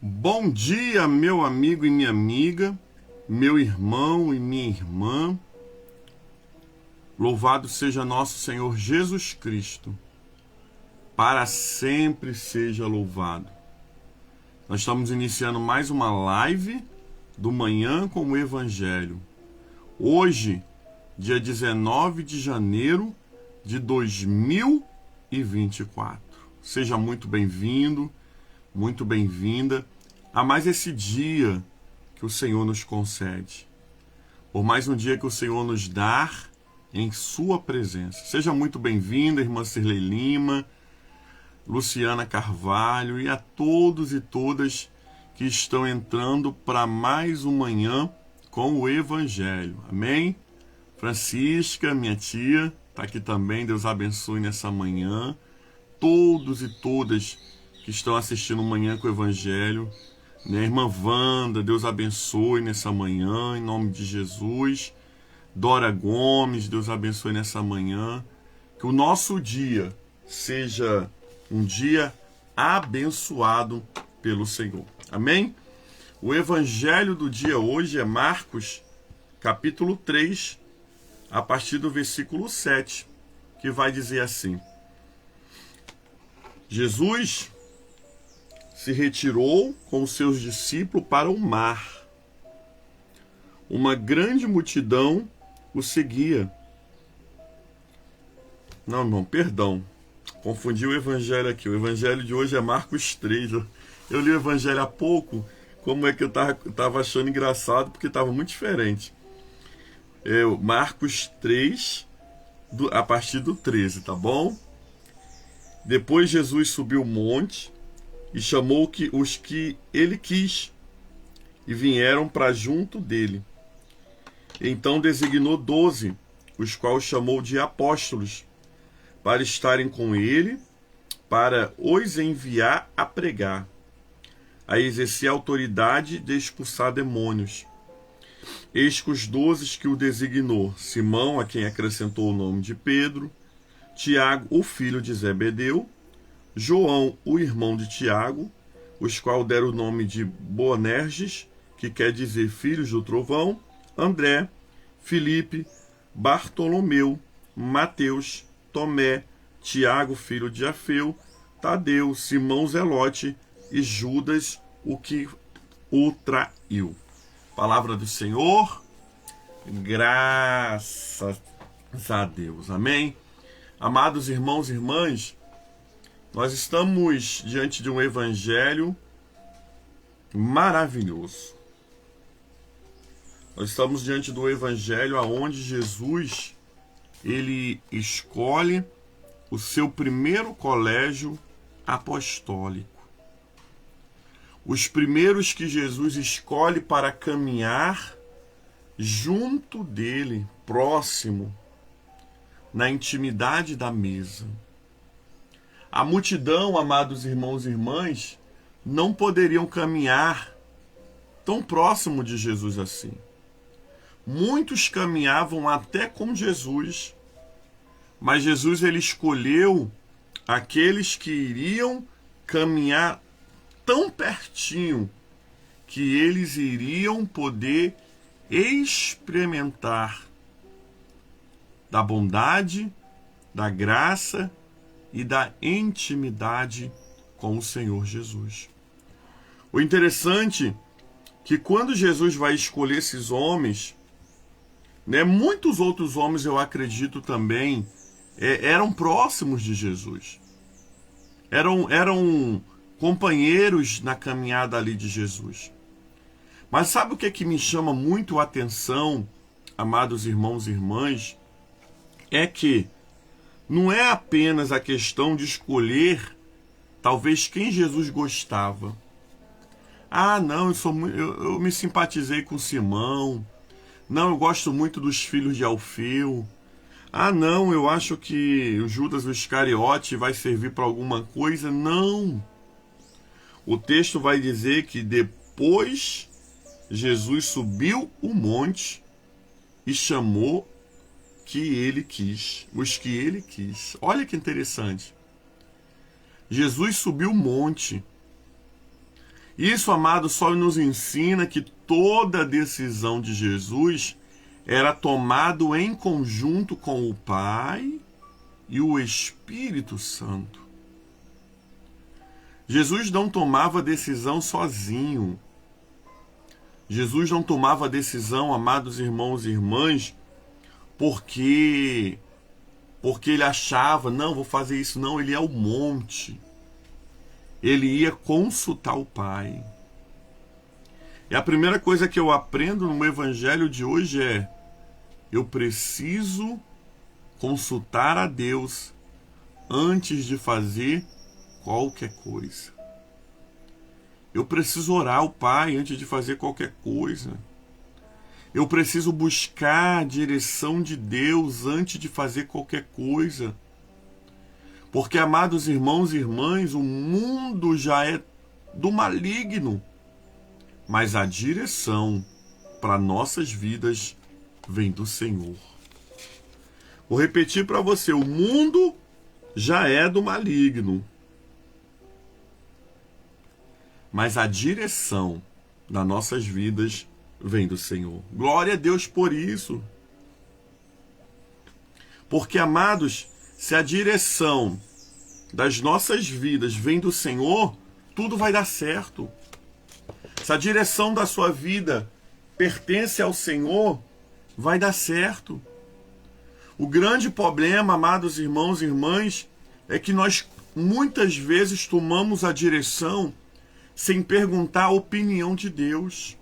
Bom dia, meu amigo e minha amiga, meu irmão e minha irmã. Louvado seja nosso Senhor Jesus Cristo. Para sempre seja louvado. Nós estamos iniciando mais uma live do Manhã com o Evangelho. Hoje, dia 19 de janeiro de 2024. Seja muito bem-vindo, muito bem-vinda a mais esse dia que o Senhor nos concede. Por mais um dia que o Senhor nos dá em sua presença. Seja muito bem-vinda, irmã Cirlei Lima, Luciana Carvalho e a todos e todas que estão entrando para mais um Manhã com o Evangelho. Amém? Francisca, minha tia, está aqui também. Deus abençoe nessa manhã. Todos e todas que estão assistindo o Manhã com o Evangelho. Minha irmã Wanda, Deus abençoe nessa manhã, em nome de Jesus. Dora Gomes, Deus abençoe nessa manhã. Que o nosso dia seja um dia abençoado pelo Senhor. Amém? O evangelho do dia hoje é Marcos, capítulo 3, a partir do versículo 7, que vai dizer assim: Jesus se retirou com os seus discípulos para o mar. Uma grande multidão o seguia. Não, irmão, perdão. Confundi o evangelho aqui. O evangelho de hoje é Marcos 3. Eu li o evangelho há pouco. Como é que eu estava achando engraçado, porque estava muito diferente. Marcos 3, a partir do 13, tá bom? Depois Jesus subiu o monte e chamou os que ele quis, e vieram para junto dele. Então designou 12, os quais chamou de apóstolos, para estarem com ele, para os enviar a pregar, a exercer a autoridade de expulsar demônios. Eis que os 12 que o designou: Simão, a quem acrescentou o nome de Pedro, Tiago, o filho de Zebedeu, João, o irmão de Tiago, os quais deram o nome de Boanerges, que quer dizer filhos do trovão, André, Filipe, Bartolomeu, Mateus, Tomé, Tiago, filho de Alfeu, Tadeu, Simão Zelote e Judas, o que o traiu. Palavra do Senhor, graças a Deus. Amém? Amados irmãos e irmãs, nós estamos diante de um evangelho maravilhoso. Nós estamos diante do evangelho onde Jesus, ele escolhe o seu primeiro colégio apostólico. Os primeiros que Jesus escolhe para caminhar junto dele, próximo, na intimidade da mesa. A multidão, amados irmãos e irmãs, não poderiam caminhar tão próximo de Jesus assim. Muitos caminhavam até com Jesus, mas Jesus ele escolheu aqueles que iriam caminhar tão pertinho que eles iriam poder experimentar da bondade, da graça e da intimidade com o Senhor Jesus. O interessante é que quando Jesus vai escolher esses homens, muitos outros homens, eu acredito também, eram próximos de Jesus. Eram companheiros na caminhada ali de Jesus. Mas sabe o que é que me chama muito a atenção, amados irmãos e irmãs? É que não é apenas a questão de escolher, talvez, quem Jesus gostava. Ah, não, eu me simpatizei com Simão. Não, eu gosto muito dos filhos de Alfeu. Ah, não, eu acho que o Judas Iscariote vai servir para alguma coisa. Não. O texto vai dizer que depois Jesus subiu o monte e chamou os que ele quis. Olha que interessante. Jesus subiu o monte Isso, amado, só nos ensina que toda decisão de Jesus era tomada em conjunto com o Pai e o Espírito Santo. Jesus não tomava decisão sozinho. Jesus não tomava decisão, amados irmãos e irmãs, porque ele achava, não, vou fazer isso. Não, ele ia ao monte. Ele ia consultar o Pai. E a primeira coisa que eu aprendo no Evangelho de hoje é: eu preciso consultar a Deus antes de fazer qualquer coisa. Eu preciso orar ao Pai antes de fazer qualquer coisa. Eu preciso buscar a direção de Deus antes de fazer qualquer coisa. Porque, amados irmãos e irmãs, o mundo já é do maligno. Mas a direção para nossas vidas vem do Senhor. Vou repetir para você: o mundo já é do maligno. Mas a direção das nossas vidas vem do Senhor. Glória a Deus por isso. Porque, amados, se a direção das nossas vidas vem do Senhor, tudo vai dar certo. Se a direção da sua vida pertence ao Senhor, vai dar certo. O grande problema, amados irmãos e irmãs, é que nós muitas vezes tomamos a direção sem perguntar a opinião de Deus.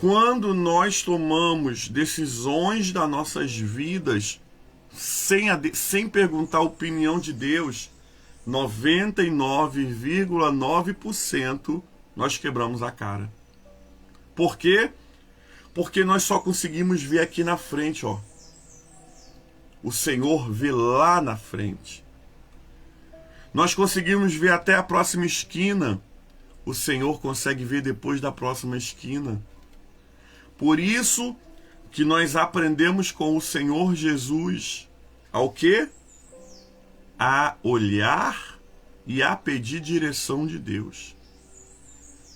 Quando nós tomamos decisões das nossas vidas sem perguntar a opinião de Deus, 99,9% nós quebramos a cara. Por quê? Porque nós só conseguimos ver aqui na frente, ó. O Senhor vê lá na frente. Nós conseguimos ver até a próxima esquina. O Senhor consegue ver depois da próxima esquina. Por isso que nós aprendemos com o Senhor Jesus ao quê? A olhar e a pedir direção de Deus.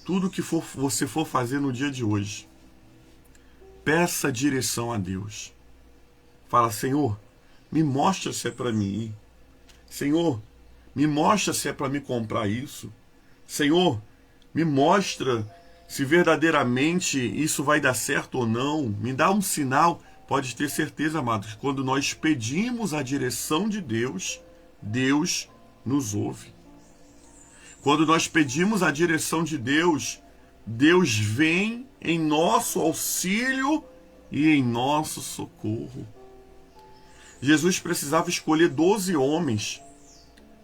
Tudo que você for fazer no dia de hoje, peça direção a Deus. Fala: Senhor, me mostra se é para mim ir. Senhor, me mostra se é para me comprar isso. Senhor, me mostra se verdadeiramente isso vai dar certo ou não. Me dá um sinal. Pode ter certeza, amados, quando nós pedimos a direção de Deus, Deus nos ouve. Quando nós pedimos a direção de Deus, Deus vem em nosso auxílio e em nosso socorro. Jesus precisava escolher 12 homens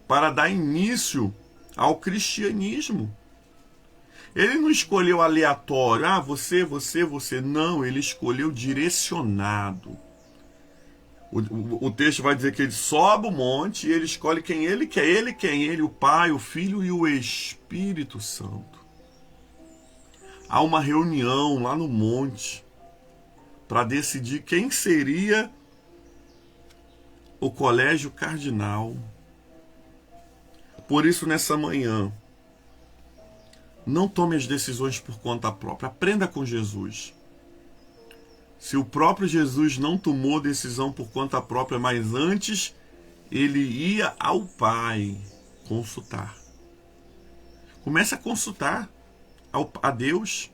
para dar início ao cristianismo. Ele não escolheu aleatório, você. Não, ele escolheu direcionado. O texto vai dizer que ele sobe o monte e ele escolhe quem ele quer. Ele, o Pai, o Filho e o Espírito Santo. Há uma reunião lá no monte para decidir quem seria o colégio cardinal. Por isso, nessa manhã, não tome as decisões por conta própria. Aprenda com Jesus. Se o próprio Jesus não tomou decisão por conta própria, mas antes ele ia ao Pai consultar. Comece a consultar a Deus.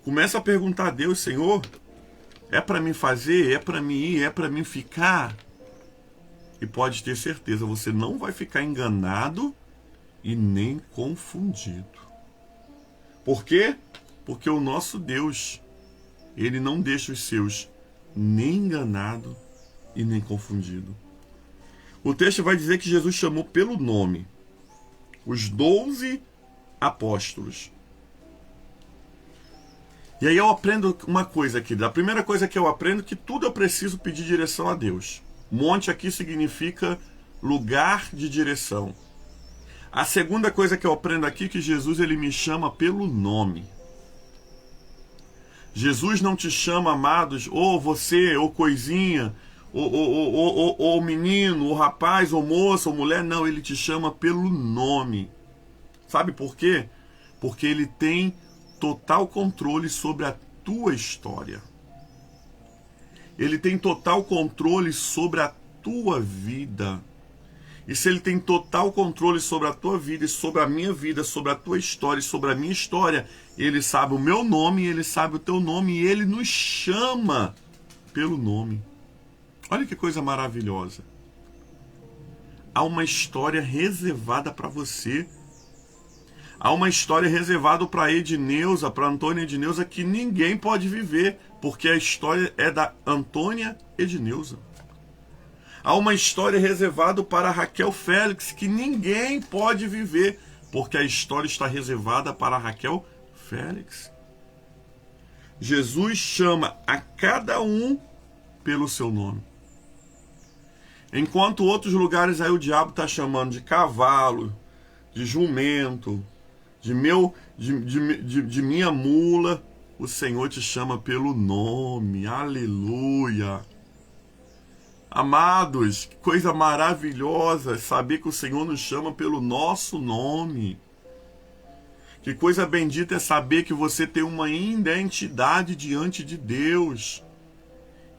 Comece a perguntar a Deus: Senhor, é para mim fazer? É para mim ir? É para mim ficar? E pode ter certeza, você não vai ficar enganado e nem confundido. Por quê? Porque o nosso Deus, ele não deixa os seus nem enganado e nem confundido. O texto vai dizer que Jesus chamou pelo nome os 12 apóstolos. E aí eu aprendo uma coisa aqui. A primeira coisa que eu aprendo é que tudo eu preciso pedir direção a Deus. Monte aqui significa lugar de direção. A segunda coisa que eu aprendo aqui é que Jesus, ele me chama pelo nome. Jesus não te chama, amados, ou você, ou coisinha, ou menino, ou rapaz, ou moça, ou mulher. Não, ele te chama pelo nome. Sabe por quê? Porque Ele tem total controle sobre a tua história. Ele tem total controle sobre a tua vida. E se Ele tem total controle sobre a tua vida e sobre a minha vida, sobre a tua história e sobre a minha história, Ele sabe o meu nome, Ele sabe o teu nome e Ele nos chama pelo nome. Olha que coisa maravilhosa. Há uma história reservada para você. Há uma história reservada para Edneuza, para Antônia Edneuza, que ninguém pode viver, porque a história é da Antônia Edneuza. Há uma história reservada para Raquel Félix, que ninguém pode viver, porque a história está reservada para Raquel Félix. Jesus chama a cada um pelo seu nome. Enquanto outros lugares aí o diabo está chamando de cavalo, de jumento, de minha mula, o Senhor te chama pelo nome. Aleluia! Amados, que coisa maravilhosa saber que o Senhor nos chama pelo nosso nome. Que coisa bendita é saber que você tem uma identidade diante de Deus.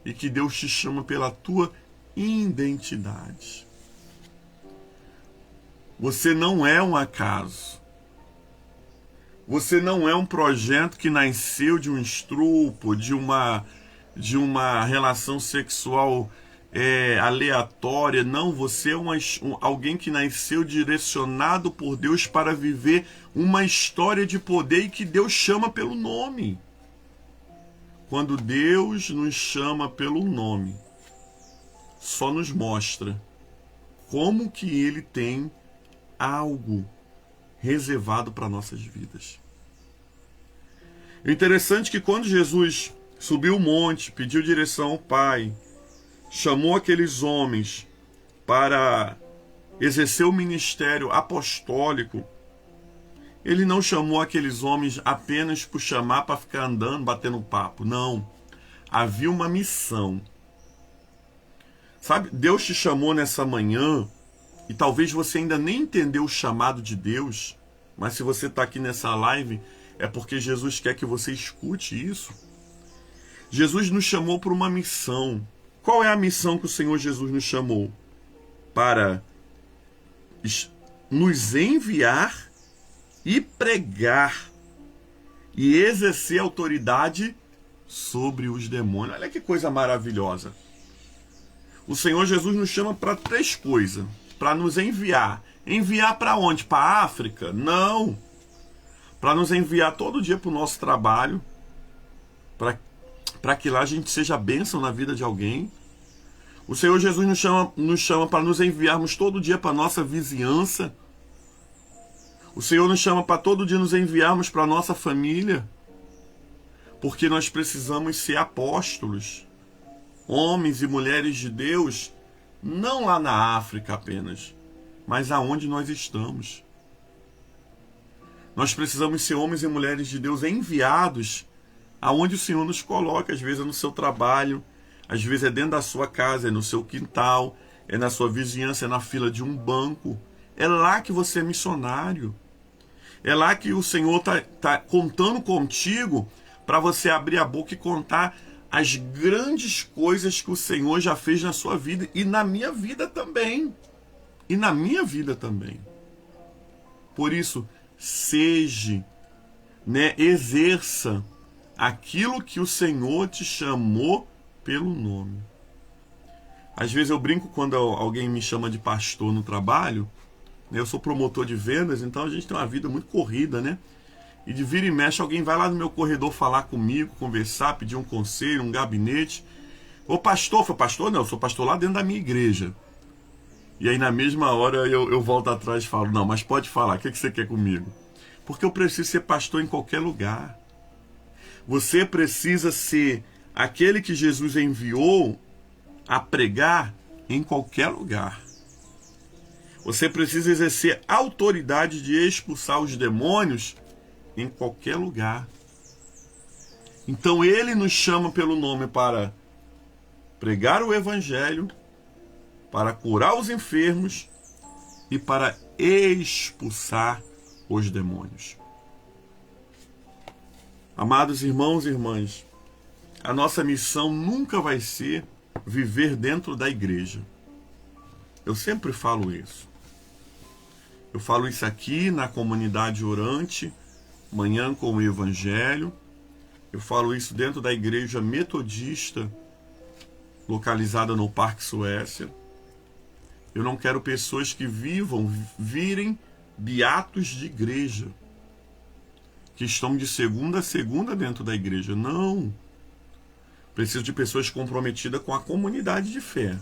E que Deus te chama pela tua identidade. Você não é um acaso. Você não é um projeto que nasceu de um estupro, de uma relação sexual aleatória. Não, você é alguém que nasceu direcionado por Deus para viver uma história de poder e que Deus chama pelo nome. Quando Deus nos chama pelo nome, só nos mostra como que Ele tem algo reservado para nossas vidas. O interessante é que quando Jesus subiu o monte, pediu direção ao Pai, chamou aqueles homens para exercer o ministério apostólico, Ele não chamou aqueles homens apenas por chamar para ficar andando, batendo papo. Não. Havia uma missão. Sabe, Deus te chamou nessa manhã e talvez você ainda nem entendeu o chamado de Deus, mas se você está aqui nessa live é porque Jesus quer que você escute isso. Jesus nos chamou por uma missão. Qual é a missão que o Senhor Jesus nos chamou? Para nos enviar e pregar e exercer autoridade sobre os demônios. Olha que coisa maravilhosa. O Senhor Jesus nos chama para 3 coisas. Para nos enviar. Enviar para onde? Para a África? Não. Para nos enviar todo dia para o nosso trabalho. Para que lá a gente seja bênção na vida de alguém. O Senhor Jesus nos chama para nos enviarmos todo dia para a nossa vizinhança. O Senhor nos chama para todo dia nos enviarmos para a nossa família. Porque nós precisamos ser apóstolos. Homens e mulheres de Deus, não lá na África apenas, mas aonde nós estamos. Nós precisamos ser homens e mulheres de Deus enviados aonde o Senhor nos coloca. Às vezes é no seu trabalho, às vezes é dentro da sua casa, é no seu quintal, é na sua vizinhança, é na fila de um banco. É lá que você é missionário. É lá que o Senhor está contando contigo para você abrir a boca e contar as grandes coisas que o Senhor já fez na sua vida e na minha vida também. E na minha vida também. Por isso, seja, exerça aquilo que o Senhor te chamou pelo nome. Às vezes eu brinco quando alguém me chama de pastor no trabalho. Eu sou promotor de vendas, então a gente tem uma vida muito corrida, né? E de vira e mexe, alguém vai lá no meu corredor falar comigo, conversar, pedir um conselho, um gabinete. Ô pastor, foi pastor? Não, eu sou pastor lá dentro da minha igreja. E aí na mesma hora eu volto atrás e falo, não, mas pode falar, o que você quer comigo? Porque eu preciso ser pastor em qualquer lugar. Você precisa ser aquele que Jesus enviou a pregar em qualquer lugar. Você precisa exercer autoridade de expulsar os demônios em qualquer lugar. Então Ele nos chama pelo nome para pregar o Evangelho, para curar os enfermos e para expulsar os demônios. Amados irmãos e irmãs, a nossa missão nunca vai ser viver dentro da igreja. Eu sempre falo isso. Eu falo isso aqui na comunidade orante, Manhã com o Evangelho. Eu falo isso dentro da igreja metodista, localizada no Parque Suécia. Eu não quero pessoas que virem beatos de igreja, que estão de segunda a segunda dentro da igreja. Não. Preciso de pessoas comprometidas com a comunidade de fé.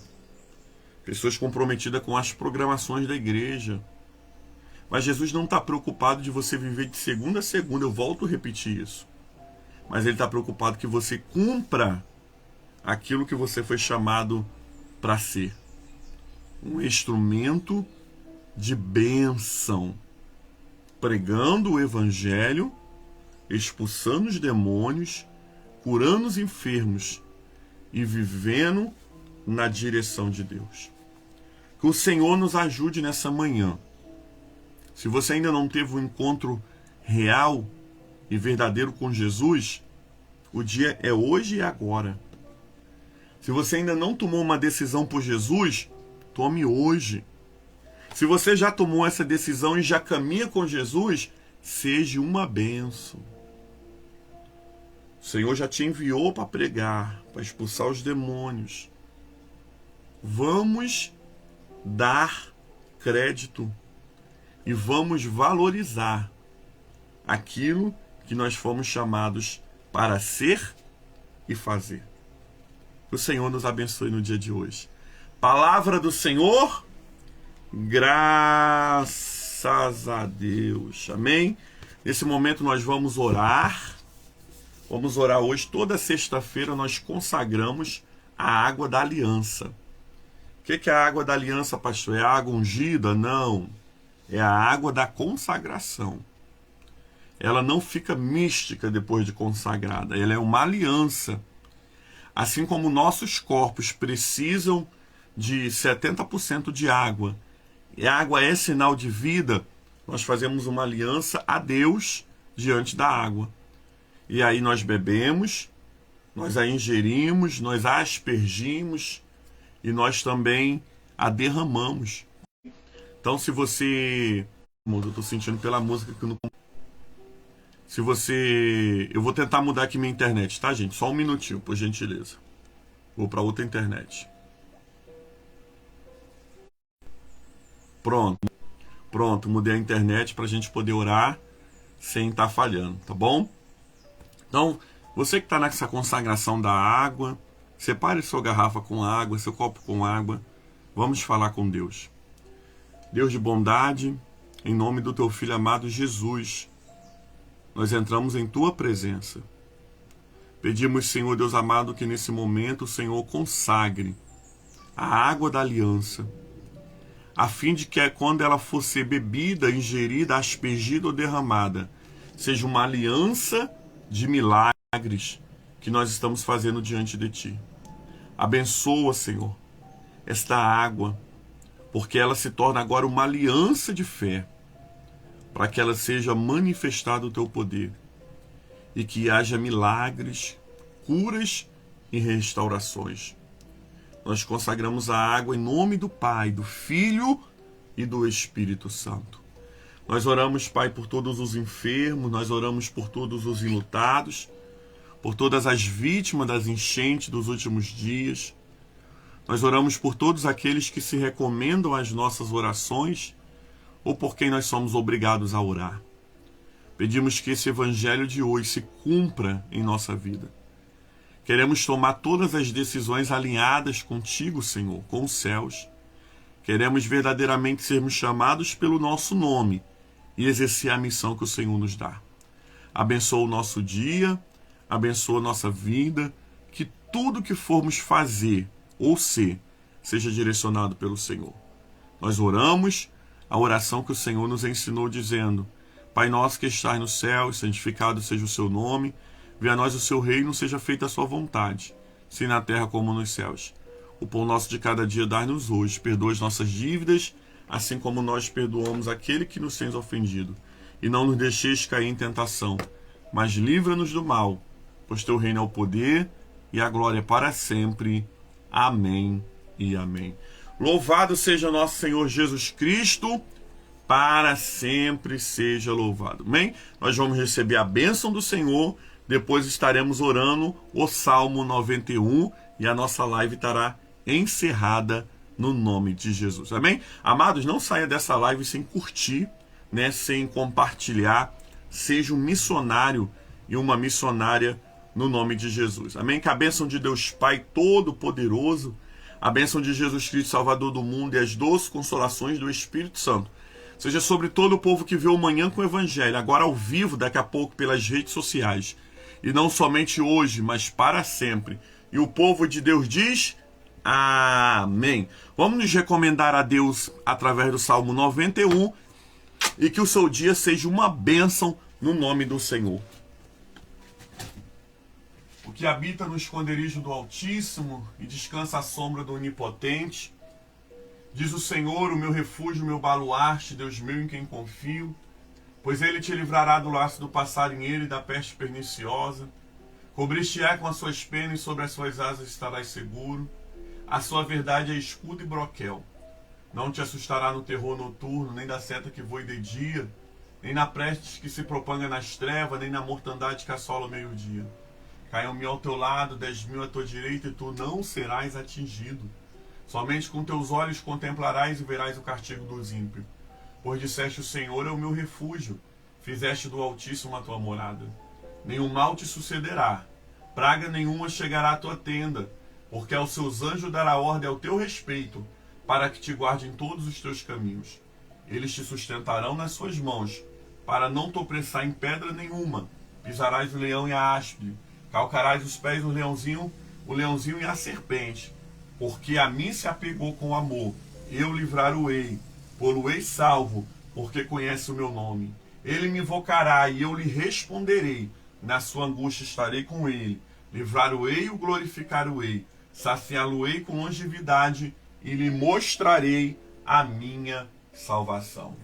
Pessoas comprometidas com as programações da igreja. Mas Jesus não está preocupado de você viver de segunda a segunda. Eu volto a repetir isso. Mas Ele está preocupado que você cumpra aquilo que você foi chamado para ser. Um instrumento de bênção. Pregando o Evangelho, expulsando os demônios, curando os enfermos e vivendo na direção de Deus. Que o Senhor nos ajude nessa manhã. Se você ainda não teve um encontro real e verdadeiro com Jesus, o dia é hoje e agora. Se você ainda não tomou uma decisão por Jesus, tome hoje. Se você já tomou essa decisão e já caminha com Jesus, seja uma bênção. O Senhor já te enviou para pregar, para expulsar os demônios. Vamos dar crédito e vamos valorizar aquilo que nós fomos chamados para ser e fazer. Que o Senhor nos abençoe no dia de hoje. Palavra do Senhor, graças a Deus. Amém? Nesse momento nós vamos orar. Vamos orar hoje. Toda sexta-feira nós consagramos a água da aliança. O que é a água da aliança, pastor? É a água ungida? Não. É a água da consagração. Ela não fica mística depois de consagrada. Ela é uma aliança. Assim como nossos corpos precisam de 70% de água, e a água é sinal de vida, nós fazemos uma aliança a Deus diante da água. E aí nós bebemos, nós a ingerimos, nós a aspergimos e nós também a derramamos. Então, se você... Eu estou sentindo pela música que eu não... Se você... Eu vou tentar mudar aqui minha internet, tá, gente? Só um minutinho, por gentileza. Vou para outra internet. Pronto, mudei a internet para a gente poder orar sem estar falhando, tá bom? Então, você que está nessa consagração da água, separe sua garrafa com água, seu copo com água. Vamos falar com Deus. Deus de bondade, em nome do teu Filho amado Jesus, nós entramos em tua presença. Pedimos, Senhor Deus amado, que nesse momento o Senhor consagre a água da aliança, a fim de que quando ela for ser bebida, ingerida, aspergida ou derramada, seja uma aliança de milagres que nós estamos fazendo diante de Ti. Abençoa, Senhor, esta água, porque ela se torna agora uma aliança de fé, para que ela seja manifestada o Teu poder e que haja milagres, curas e restaurações. Nós consagramos a água em nome do Pai, do Filho e do Espírito Santo. Nós oramos, Pai, por todos os enfermos, nós oramos por todos os enlutados, por todas as vítimas das enchentes dos últimos dias. Nós oramos por todos aqueles que se recomendam às nossas orações ou por quem nós somos obrigados a orar. Pedimos que esse evangelho de hoje se cumpra em nossa vida. Queremos tomar todas as decisões alinhadas contigo, Senhor, com os céus. Queremos verdadeiramente sermos chamados pelo nosso nome e exercer a missão que o Senhor nos dá. Abençoa o nosso dia, abençoa a nossa vida, que tudo que formos fazer ou ser, seja direcionado pelo Senhor. Nós oramos a oração que o Senhor nos ensinou dizendo: Pai nosso que estás no céu, santificado seja o seu nome, venha a nós o seu reino, seja feita a sua vontade, assim na terra como nos céus. O pão nosso de cada dia dai-nos hoje, perdoa as nossas dívidas, assim como nós perdoamos aquele que nos tem ofendido. E não nos deixeis cair em tentação, mas livra-nos do mal, pois teu reino é o poder e a glória para sempre. Amém e amém. Louvado seja nosso Senhor Jesus Cristo, para sempre seja louvado. Amém? Nós vamos receber a bênção do Senhor, depois estaremos orando o Salmo 91 e a nossa live estará encerrada no nome de Jesus. Amém? Amados, não saia dessa live sem curtir, né, sem compartilhar. Seja um missionário e uma missionária no nome de Jesus. Amém? Que a bênção de Deus Pai Todo-Poderoso, a bênção de Jesus Cristo, Salvador do mundo, e as doces consolações do Espírito Santo seja sobre todo o povo que vê o Manhã com o Evangelho, agora ao vivo, daqui a pouco pelas redes sociais. E não somente hoje, mas para sempre. E o povo de Deus diz: amém. Vamos nos recomendar a Deus através do Salmo 91 e que o seu dia seja uma bênção no nome do Senhor. O que habita no esconderijo do Altíssimo e descansa à sombra do Onipotente, diz o Senhor, o meu refúgio, o meu baluarte, Deus meu em quem confio, pois ele te livrará do laço do passarinheiro e da peste perniciosa. Cobrir-te-á com as suas penas e sobre as suas asas estarás seguro. A sua verdade é escudo e broquel. Não te assustará no terror noturno, nem da seta que voe de dia, nem na peste que se propanga nas trevas, nem na mortandade que assola o meio-dia. Caiam 1000 ao teu lado, 10.000 à tua direita, e tu não serás atingido. Somente com teus olhos contemplarás e verás o castigo dos ímpios. Pois disseste: o Senhor é o meu refúgio, fizeste do Altíssimo a tua morada. Nenhum mal te sucederá, praga nenhuma chegará à tua tenda, porque aos seus anjos dará ordem ao teu respeito, para que te guarde em todos os teus caminhos. Eles te sustentarão nas suas mãos, para não tropeçar em pedra nenhuma. Pisarás o leão e a áspide, calcarás os pés o leãozinho e a serpente. Porque a mim se apegou com amor, eu livrar-o-ei, pô-lo-ei salvo, porque conhece o meu nome. Ele me invocará e eu lhe responderei, na sua angústia estarei com ele. Livrar-o-ei e o glorificar-o-ei, saciá-lo-ei com longevidade e lhe mostrarei a minha salvação.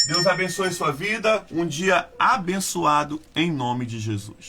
Deus abençoe sua vida, um dia abençoado em nome de Jesus.